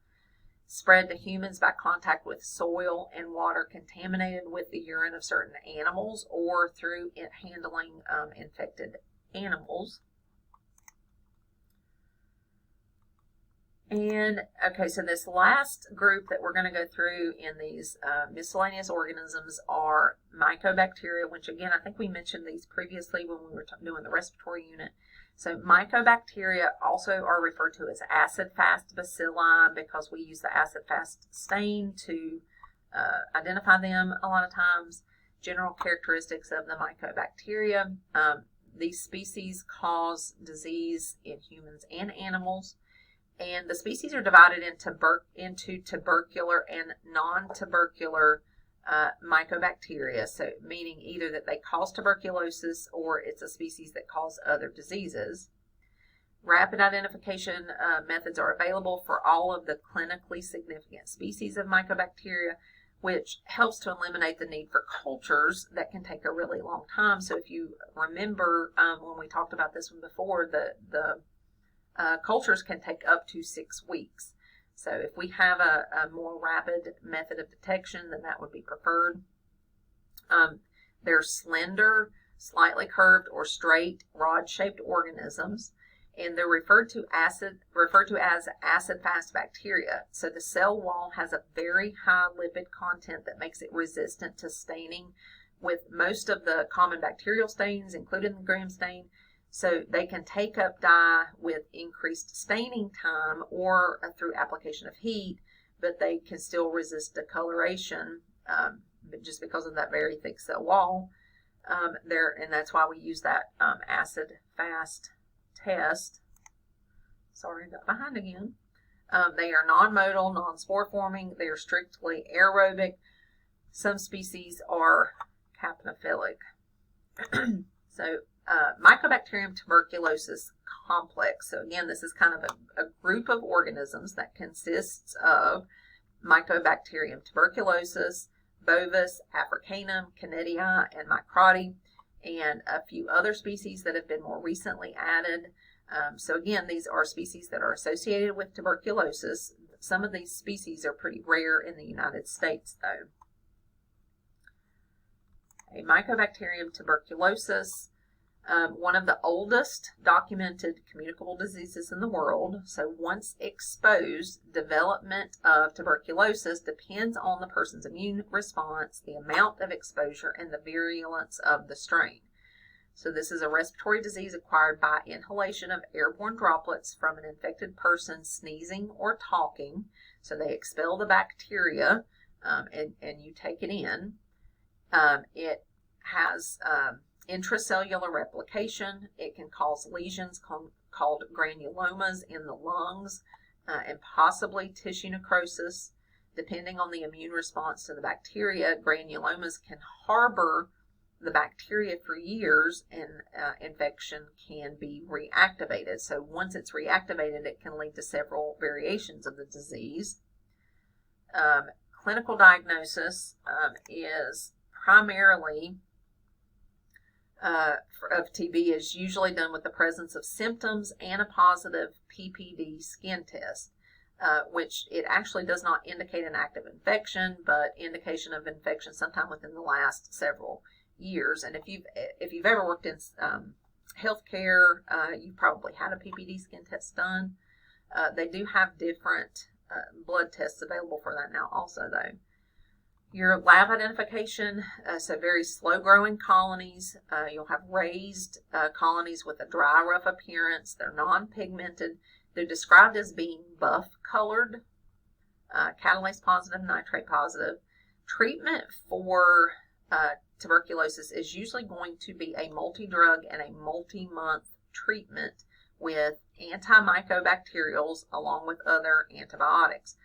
Spread to humans by contact with soil and water contaminated with the urine of certain animals or through handling infected animals. And okay, so this last group that we're going to go through in these miscellaneous organisms are mycobacteria, which again, I think we mentioned these previously when we were doing the respiratory unit. So mycobacteria also are referred to as acid-fast bacilli because we use the acid-fast stain to identify them a lot of times. General characteristics of the mycobacteria. These species cause disease in humans and animals. And the species are divided into tubercular and non-tubercular mycobacteria, so meaning either that they cause tuberculosis or it's a species that cause other diseases. Rapid identification methods are available for all of the clinically significant species of mycobacteria, which helps to eliminate the need for cultures that can take a really long time. So if you remember when we talked about this one before, the cultures can take up to 6 weeks. So if we have a more rapid method of detection, then that would be preferred. They're slender, slightly curved, or straight, rod-shaped organisms, and they're referred to as acid-fast bacteria. So the cell wall has a very high lipid content that makes it resistant to staining with most of the common bacterial stains, including the gram stain. So they can take up dye with increased staining time or through application of heat, but they can still resist discoloration just because of that very thick cell wall. And that's why we use that acid-fast test. Sorry, I got behind again. They are non-motile, non-spore forming. They are strictly aerobic. Some species are capnophilic. So Mycobacterium tuberculosis complex. So again, this is kind of a group of organisms that consists of Mycobacterium tuberculosis, Bovis, Africanum, Candidii, and Microti, and a few other species that have been more recently added. So again, these are species that are associated with tuberculosis. Some of these species are pretty rare in the United States, though. Mycobacterium tuberculosis, one of the oldest documented communicable diseases in the world. So once exposed, development of tuberculosis depends on the person's immune response, the amount of exposure, and the virulence of the strain. So this is a respiratory disease acquired by inhalation of airborne droplets from an infected person sneezing or talking. So they expel the bacteria and you take it in. It has intracellular replication. It can cause lesions called granulomas in the lungs and possibly tissue necrosis. Depending on the immune response to the bacteria, granulomas can harbor the bacteria for years and infection can be reactivated. So once it's reactivated, it can lead to several variations of the disease. Clinical diagnosis is primarily of TB is usually done with the presence of symptoms and a positive PPD skin test, which it actually does not indicate an active infection, but indication of infection sometime within the last several years. And if you've ever worked in healthcare, you probably had a PPD skin test done. They do have different blood tests available for that now also, though. Your lab identification, so very slow-growing colonies. You'll have raised colonies with a dry, rough appearance. They're non-pigmented. They're described as being buff-colored, catalase positive, nitrate positive. Treatment for tuberculosis is usually going to be a multi-drug and a multi-month treatment with antimycobacterials along with other antibiotics.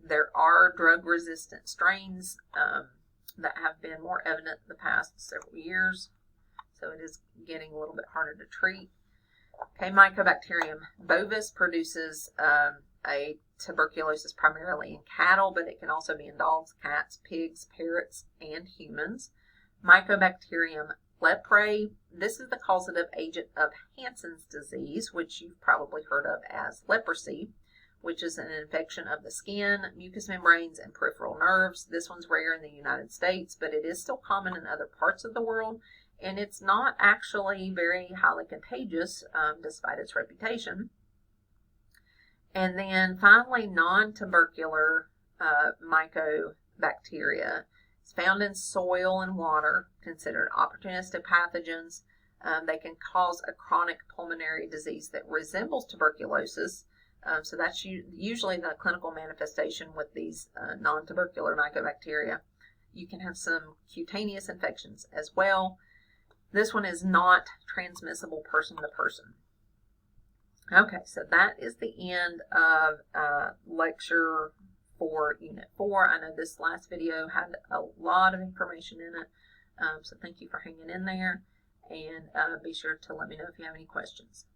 There are drug-resistant strains that have been more evident the past several years, so it is getting a little bit harder to treat. Okay, Mycobacterium bovis produces a tuberculosis primarily in cattle, but it can also be in dogs, cats, pigs, parrots, and humans. Mycobacterium leprae, this is the causative agent of Hansen's disease, which you've probably heard of as leprosy, which is an infection of the skin, mucous membranes, and peripheral nerves. This one's rare in the United States, but it is still common in other parts of the world, and it's not actually very highly contagious, despite its reputation. And then finally, non-tubercular mycobacteria. It's found in soil and water, considered opportunistic pathogens. They can cause a chronic pulmonary disease that resembles tuberculosis. So that's usually the clinical manifestation with these non-tubercular mycobacteria. You can have some cutaneous infections as well. This one is not transmissible person to person. Okay, so that is the end of lecture for Unit 4. I know this last video had a lot of information in it, so thank you for hanging in there, and be sure to let me know if you have any questions.